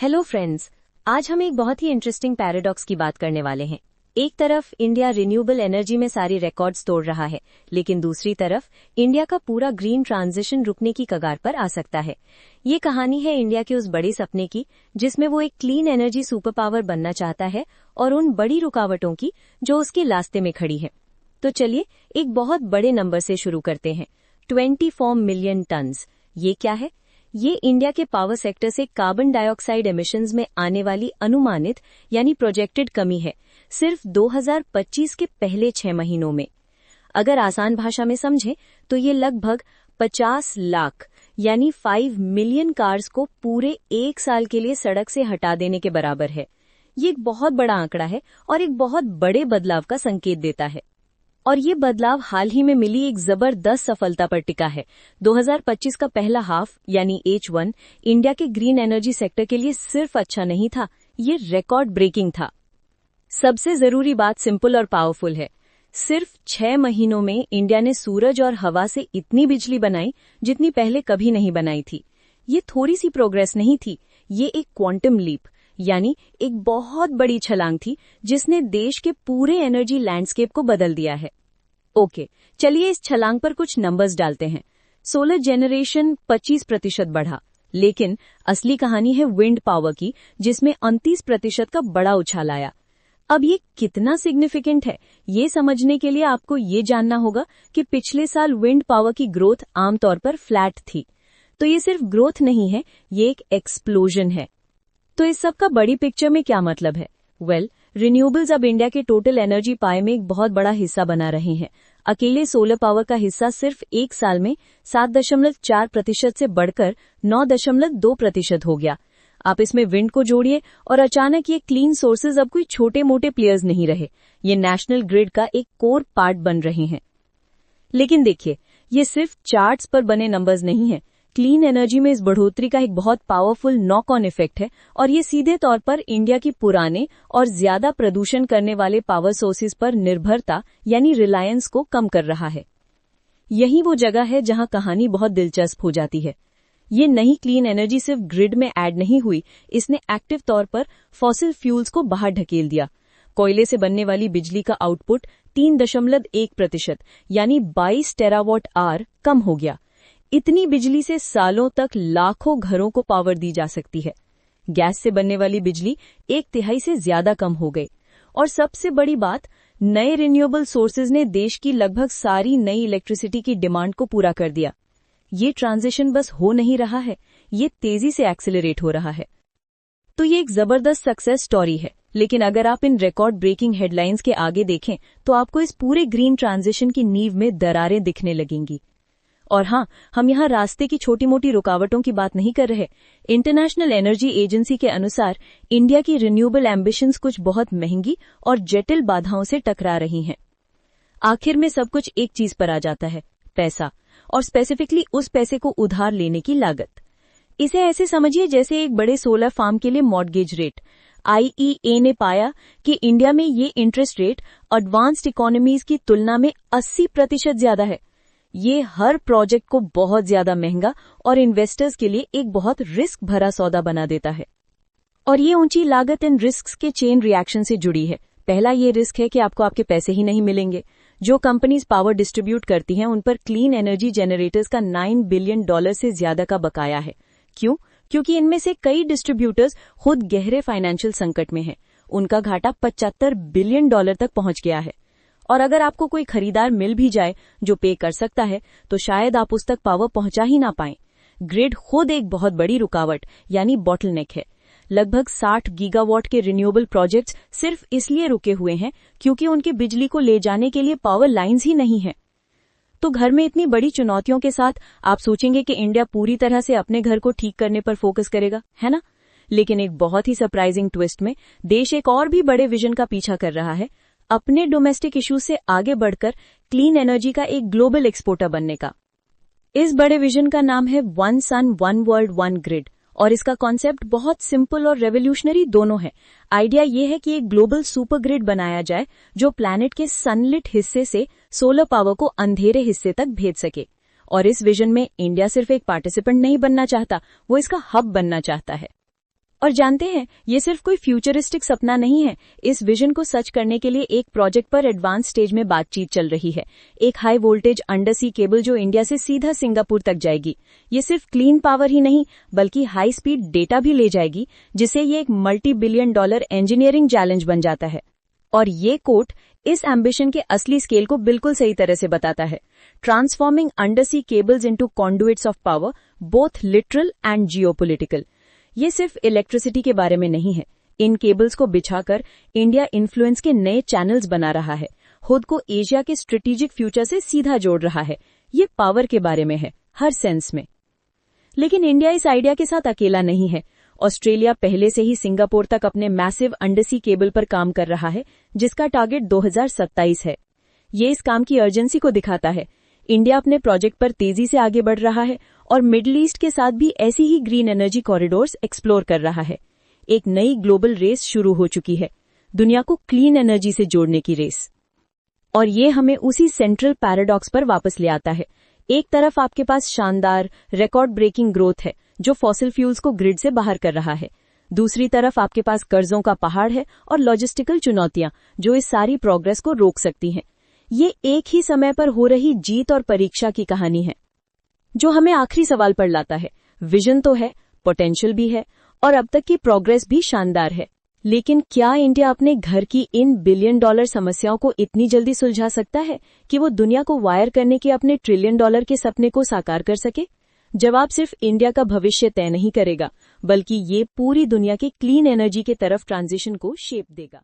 Hello friends, आज हम एक बहुत ही इंटरेस्टिंग पैराडॉक्स की बात करने वाले हैं। एक तरफ इंडिया रिन्यूएबल एनर्जी में सारी रिकॉर्ड्स तोड़ रहा है, लेकिन दूसरी तरफ इंडिया का पूरा ग्रीन ट्रांजिशन रुकने की कगार पर आ सकता है। ये कहानी है इंडिया के उस बड़े सपने की जिसमें वो एक क्लीन एनर्जी सुपर पावर बनना चाहता है, और उन बड़ी रुकावटों की जो उसके रास्ते में खड़ी है। तो चलिए एक बहुत बड़े नंबर से शुरू करते हैं। 24 मिलियन टन्स। ये क्या है? ये इंडिया के पावर सेक्टर से कार्बन डाइऑक्साइड एमिशंस में आने वाली अनुमानित यानी प्रोजेक्टेड कमी है, सिर्फ 2025 के पहले 6 महीनों में। अगर आसान भाषा में समझें तो ये लगभग 50 लाख यानी 5 मिलियन कार्स को पूरे एक साल के लिए सड़क से हटा देने के बराबर है। ये एक बहुत बड़ा आंकड़ा है और एक बहुत बड़े बदलाव का संकेत देता है। और ये बदलाव हाल ही में मिली एक जबरदस्त सफलता पर टिका है। 2025 का पहला हाफ यानी H1 इंडिया के ग्रीन एनर्जी सेक्टर के लिए सिर्फ अच्छा नहीं था, ये रिकॉर्ड ब्रेकिंग था। सबसे जरूरी बात सिंपल और पावरफुल है। सिर्फ 6 महीनों में इंडिया ने सूरज और हवा से इतनी बिजली बनाई जितनी पहले कभी नहीं बनाई थी। ये थोड़ी सी प्रोग्रेस नहीं थी, ये एक क्वांटम लीप यानी एक बहुत बड़ी छलांग थी जिसने देश के पूरे एनर्जी लैंडस्केप को बदल दिया है। ओके, चलिए इस छलांग पर कुछ नंबर्स डालते हैं। सोलर जनरेशन 25% बढ़ा, लेकिन असली कहानी है विंड पावर की, जिसमें 29% का बड़ा उछाल आया। अब ये कितना सिग्निफिकेंट है, ये समझने के लिए आपको ये जानना होगा कि पिछले साल विंड पावर की ग्रोथ आमतौर पर फ्लैट थी। तो ये सिर्फ ग्रोथ नहीं है, ये एक एक्सप्लोजन है। तो इस सब का बड़ी पिक्चर में क्या मतलब है? रिन्यूएबल्स अब इंडिया के टोटल एनर्जी पाई में एक बहुत बड़ा हिस्सा बना रहे हैं। अकेले सोलर पावर का हिस्सा सिर्फ एक साल में 7.4% से बढ़कर 9.2% हो गया। आप इसमें विंड को जोड़िए और अचानक ये क्लीन सोर्सेज अब कोई छोटे मोटे प्लेयर्स नहीं रहे, ये नेशनल ग्रिड का एक कोर पार्ट बन रहे हैं। लेकिन देखिए, ये सिर्फ चार्ट्स पर बने नंबर्स नहीं है। क्लीन एनर्जी में इस बढ़ोतरी का एक बहुत पावरफुल नॉक ऑन इफेक्ट है, और ये सीधे तौर पर इंडिया की पुराने और ज्यादा प्रदूषण करने वाले पावर सोर्सेज पर निर्भरता यानी रिलायंस को कम कर रहा है। यही वो जगह है जहां कहानी बहुत दिलचस्प हो जाती है। ये नई क्लीन एनर्जी सिर्फ ग्रिड में ऐड नहीं हुई, इसने एक्टिव तौर पर फॉसिल फ्यूल्स को बाहर ढकेल दिया। कोयले से बनने वाली बिजली का आउटपुट 3.1% यानी 22 टेरावाट आवर कम हो गया। इतनी बिजली से सालों तक लाखों घरों को पावर दी जा सकती है। गैस से बनने वाली बिजली 1/3 से ज्यादा कम हो गई। और सबसे बड़ी बात, नए रिन्यूएबल सोर्सेज ने देश की लगभग सारी नई इलेक्ट्रिसिटी की डिमांड को पूरा कर दिया। ये ट्रांजिशन बस हो नहीं रहा है, ये तेजी से एक्सेलरेट हो रहा है। तो ये एक जबरदस्त सक्सेस स्टोरी है, लेकिन अगर आप इन रिकॉर्ड ब्रेकिंग हेडलाइंस के आगे देखें तो आपको इस पूरे ग्रीन ट्रांजिशन की नींव में दरारें दिखने लगेंगी। और हाँ, हम यहाँ रास्ते की छोटी मोटी रुकावटों की बात नहीं कर रहे। इंटरनेशनल एनर्जी एजेंसी के अनुसार इंडिया की रिन्यूएबल एम्बिशंस कुछ बहुत महंगी और जटिल बाधाओं से टकरा रही हैं। आखिर में सब कुछ एक चीज पर आ जाता है, पैसा, और स्पेसिफिकली उस पैसे को उधार लेने की लागत। इसे ऐसे समझिए जैसे एक बड़े सोलर फार्म के लिए मॉर्गेज रेट। IEA ने पाया कि इंडिया में ये इंटरेस्ट रेट एडवांस्ड इकोनॉमीज की तुलना में 80% ज्यादा है। ये हर प्रोजेक्ट को बहुत ज्यादा महंगा और इन्वेस्टर्स के लिए एक बहुत रिस्क भरा सौदा बना देता है। और ये ऊंची लागत इन रिस्क्स के चेन रिएक्शन से जुड़ी है। पहला ये रिस्क है कि आपको आपके पैसे ही नहीं मिलेंगे। जो कंपनीज पावर डिस्ट्रीब्यूट करती हैं उन पर क्लीन एनर्जी जनरेटर्स का $9 बिलियन से ज्यादा का बकाया है। क्यों? क्योंकि इनमें से कई डिस्ट्रीब्यूटर्स खुद गहरे फाइनेंशियल संकट में हैं। उनका घाटा $75 बिलियन तक पहुंच गया है। और अगर आपको कोई खरीदार मिल भी जाए जो पे कर सकता है, तो शायद आप उस तक पावर पहुंचा ही ना पाएं। ग्रिड खुद एक बहुत बड़ी रुकावट यानी बॉटलनेक है। लगभग 60 गीगावाट के रिन्यूएबल प्रोजेक्ट्स सिर्फ इसलिए रुके हुए हैं क्योंकि उनकी बिजली को ले जाने के लिए पावर लाइंस ही नहीं है। तो घर में इतनी बड़ी चुनौतियों के साथ आप सोचेंगे कि इंडिया पूरी तरह से अपने घर को ठीक करने पर फोकस करेगा, है ना? लेकिन एक बहुत ही सरप्राइजिंग ट्विस्ट में देश एक और भी बड़े विजन का पीछा कर रहा है, अपने डोमेस्टिक इश्यूज से आगे बढ़कर क्लीन एनर्जी का एक ग्लोबल एक्सपोर्टर बनने का। इस बड़े विजन का नाम है one sun one world one grid, और इसका कॉन्सेप्ट बहुत सिंपल और रेवोल्यूशनरी दोनों है। आइडिया ये है कि एक ग्लोबल सुपर ग्रिड बनाया जाए जो प्लैनेट के सनलिट हिस्से से सोलर पावर को अंधेरे हिस्से तक भेज सके। और इस विजन में इंडिया सिर्फ एक पार्टिसिपेंट नहीं बनना चाहता, वो इसका हब बनना चाहता है। और जानते हैं, ये सिर्फ कोई फ्यूचरिस्टिक सपना नहीं है। इस विजन को सच करने के लिए एक प्रोजेक्ट पर एडवांस स्टेज में बातचीत चल रही है। एक हाई वोल्टेज अंडरसी केबल जो इंडिया से सीधा सिंगापुर तक जाएगी। ये सिर्फ क्लीन पावर ही नहीं, बल्कि हाई स्पीड डेटा भी ले जाएगी, जिससे ये एक $multi-billion इंजीनियरिंग चैलेंज बन जाता है। और ये कोट इस एम्बिशन के असली स्केल को बिल्कुल सही तरह से बताता है। Transforming undersea cables into कॉन्डुइट्स of power, both literal and geopolitical. ये सिर्फ इलेक्ट्रिसिटी के बारे में नहीं है। इन केबल्स को बिछाकर इंडिया इन्फ्लुएंस के नए चैनल्स बना रहा है, खुद को एशिया के स्ट्रेटेजिक फ्यूचर से सीधा जोड़ रहा है। ये पावर के बारे में है, हर सेंस में। लेकिन इंडिया इस आइडिया के साथ अकेला नहीं है। ऑस्ट्रेलिया पहले से ही सिंगापुर तक अपने मैसिव अंडरसी केबल पर काम कर रहा है, जिसका टारगेट 2027 है। ये इस काम की अर्जेंसी को दिखाता है। इंडिया अपने प्रोजेक्ट पर तेजी से आगे बढ़ रहा है और मिडिल ईस्ट के साथ भी ऐसी ही ग्रीन एनर्जी कॉरिडोर्स एक्सप्लोर कर रहा है। एक नई ग्लोबल रेस शुरू हो चुकी है, दुनिया को क्लीन एनर्जी से जोड़ने की रेस। और ये हमें उसी सेंट्रल पैराडॉक्स पर वापस ले आता है। एक तरफ आपके पास शानदार रिकॉर्ड ब्रेकिंग ग्रोथ है, जो फॉसिल फ्यूल्स को ग्रिड से बाहर कर रहा है। दूसरी तरफ आपके पास कर्जों का पहाड़ है और लॉजिस्टिकल चुनौतियां, जो इस सारी प्रोग्रेस को रोक सकती हैं। ये एक ही समय पर हो रही जीत और परीक्षा की कहानी है, जो हमें आखिरी सवाल पर लाता है। विजन तो है, पोटेंशियल भी है, और अब तक की प्रोग्रेस भी शानदार है। लेकिन क्या इंडिया अपने घर की इन $1 बिलियन समस्याओं को इतनी जल्दी सुलझा सकता है कि वो दुनिया को वायर करने के अपने $1 ट्रिलियन के सपने को साकार कर सके? जवाब सिर्फ इंडिया का भविष्य तय नहीं करेगा, बल्कि ये पूरी दुनिया के क्लीन एनर्जी के तरफ ट्रांजिशन को शेप देगा।